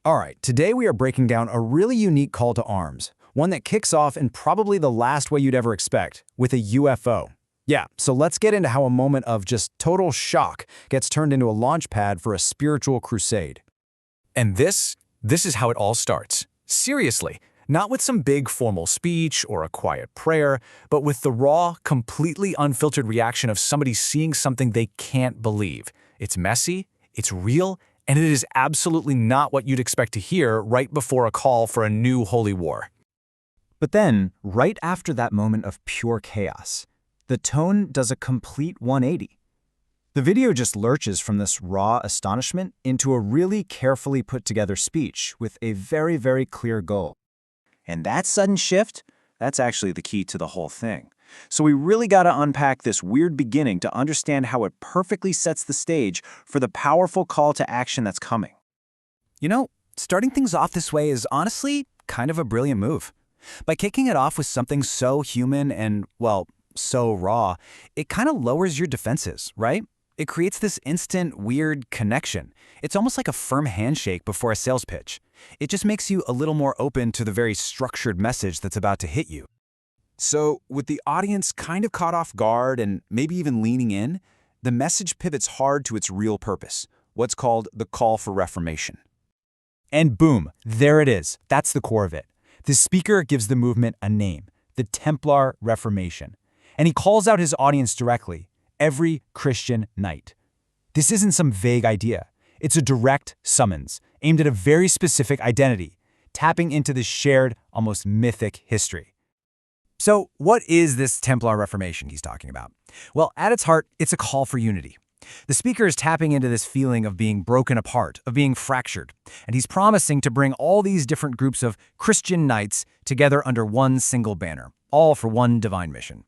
All right, today we are breaking down a really unique call to arms, one that kicks off in probably the last way you'd ever expect, with a UFO. Yeah, so let's get into how a moment of just total shock gets turned into a launch pad for a spiritual crusade. And this is how it all starts. Seriously, not with some big formal speech or a quiet prayer, but with the raw, completely unfiltered reaction of somebody seeing something they can't believe. It's messy, it's real, and it is absolutely not what you'd expect to hear right before a call for a new holy war. But then, right after that moment of pure chaos, the tone does a complete 180. The video just lurches from this raw astonishment into a really carefully put together speech with a very, very clear goal. And that sudden shift, that's actually the key to the whole thing. So we really got to unpack this weird beginning to understand how it perfectly sets the stage for the powerful call to action that's coming. You know, starting things off this way is honestly kind of a brilliant move. By kicking it off with something so human and, well, so raw, it kind of lowers your defenses, right? It creates this instant, weird connection. It's almost like a firm handshake before a sales pitch. It just makes you a little more open to the very structured message that's about to hit you. So, with the audience kind of caught off guard and maybe even leaning in, the message pivots hard to its real purpose, what's called the call for reformation. And boom, there it is. That's the core of it. The speaker gives the movement a name, the Templar Reformation. And he calls out his audience directly, every Christian knight. This isn't some vague idea. It's a direct summons, aimed at a very specific identity, tapping into this shared, almost mythic history. So, what is this Templar Reformation he's talking about? Well, at its heart, it's a call for unity. The speaker is tapping into this feeling of being broken apart, of being fractured, and he's promising to bring all these different groups of Christian knights together under one single banner, all for one divine mission.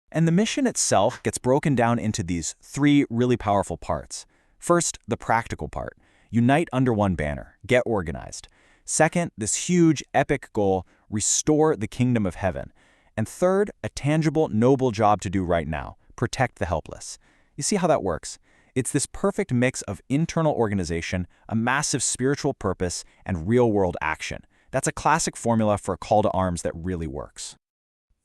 And the mission itself gets broken down into these three really powerful parts. First, the practical part. Unite under one banner. Get organized. Second, this huge, epic goal, restore the kingdom of heaven. And third, a tangible, noble job to do right now. Protect the helpless. You see how that works? It's this perfect mix of internal organization, a massive spiritual purpose, and real-world action. That's a classic formula for a call to arms that really works.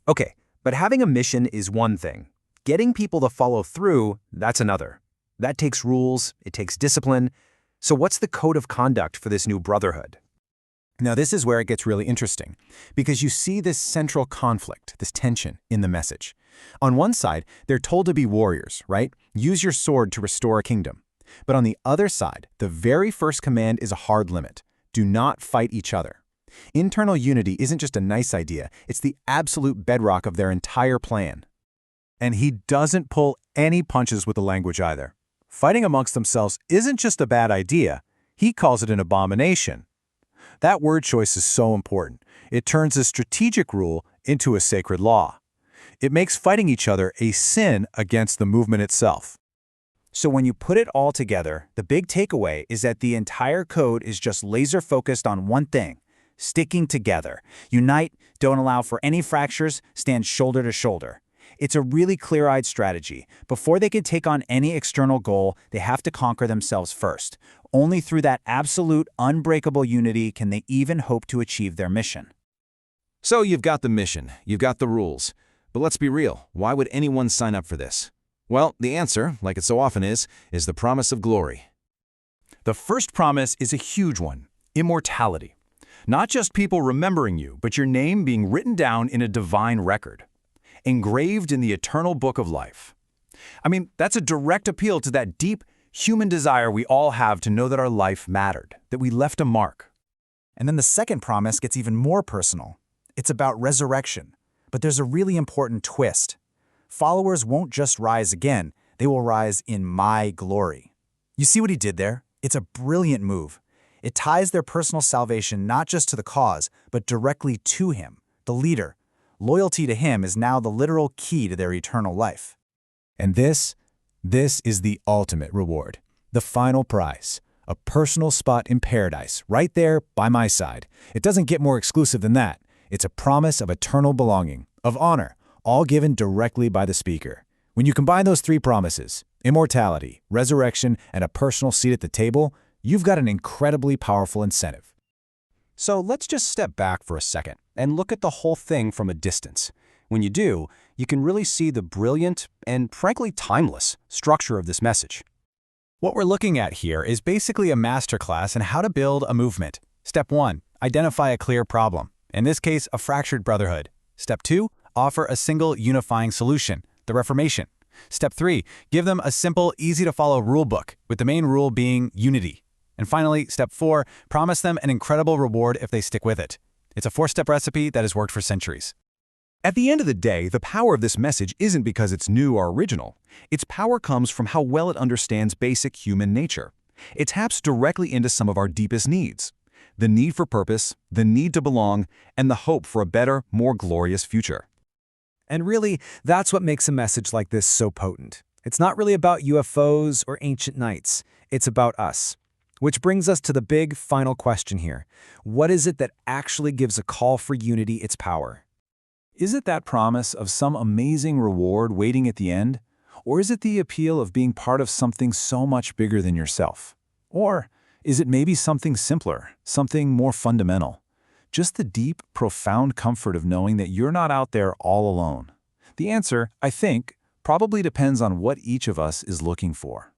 Okay, but having a mission is one thing. Getting people to follow through, that's another. That takes rules, it takes discipline. So what's the code of conduct for this new brotherhood? Now this is where it gets really interesting, because you see this central conflict, this tension in the message. On one side, they're told to be warriors, right? Use your sword to restore a kingdom. But on the other side, the very first command is a hard limit. Do not fight each other. Internal unity isn't just a nice idea, it's the absolute bedrock of their entire plan. And he doesn't pull any punches with the language either. Fighting amongst themselves isn't just a bad idea, he calls it an abomination. That word choice is so important. It turns a strategic rule into a sacred law. It makes fighting each other a sin against the movement itself. So when you put it all together, the big takeaway is that the entire code is just laser-focused on one thing: sticking together. Unite, don't allow for any fractures, stand shoulder to shoulder. It's a really clear-eyed strategy. Before they can take on any external goal, they have to conquer themselves first. Only through that absolute, unbreakable unity can they even hope to achieve their mission. So you've got the mission, you've got the rules. But let's be real, why would anyone sign up for this? Well, the answer, like it so often is the promise of glory. The first promise is a huge one: immortality. Not just people remembering you, but your name being written down in a divine record, engraved in the eternal book of life. I mean, that's a direct appeal to that deep human desire we all have to know that our life mattered, that we left a mark. And then the second promise gets even more personal. It's about resurrection, but there's a really important twist. Followers won't just rise again, they will rise in my glory. You see what he did there? It's a brilliant move. It ties their personal salvation not just to the cause, but directly to him, the leader. Loyalty to him is now the literal key to their eternal life. And this is the ultimate reward, the final prize, a personal spot in paradise, right there by my side. It doesn't get more exclusive than that. It's a promise of eternal belonging, of honor, all given directly by the speaker. When you combine those three promises, immortality, resurrection, and a personal seat at the table, you've got an incredibly powerful incentive. So let's just step back for a second and look at the whole thing from a distance. When you do, you can really see the brilliant and, frankly, timeless structure of this message. What we're looking at here is basically a masterclass in how to build a movement. Step 1, identify a clear problem. In this case, a fractured brotherhood. Step 2, offer a single unifying solution, the Reformation. Step 3, give them a simple, easy-to-follow rule book, with the main rule being unity. And finally, step 4, promise them an incredible reward if they stick with it. It's a 4-step recipe that has worked for centuries. At the end of the day, the power of this message isn't because it's new or original. Its power comes from how well it understands basic human nature. It taps directly into some of our deepest needs: the need for purpose, the need to belong, and the hope for a better, more glorious future. And really, that's what makes a message like this so potent. It's not really about UFOs or ancient knights. It's about us. Which brings us to the big final question here. What is it that actually gives a call for unity its power? Is it that promise of some amazing reward waiting at the end? Or is it the appeal of being part of something so much bigger than yourself? Or is it maybe something simpler, something more fundamental? Just the deep, profound comfort of knowing that you're not out there all alone. The answer, I think, probably depends on what each of us is looking for.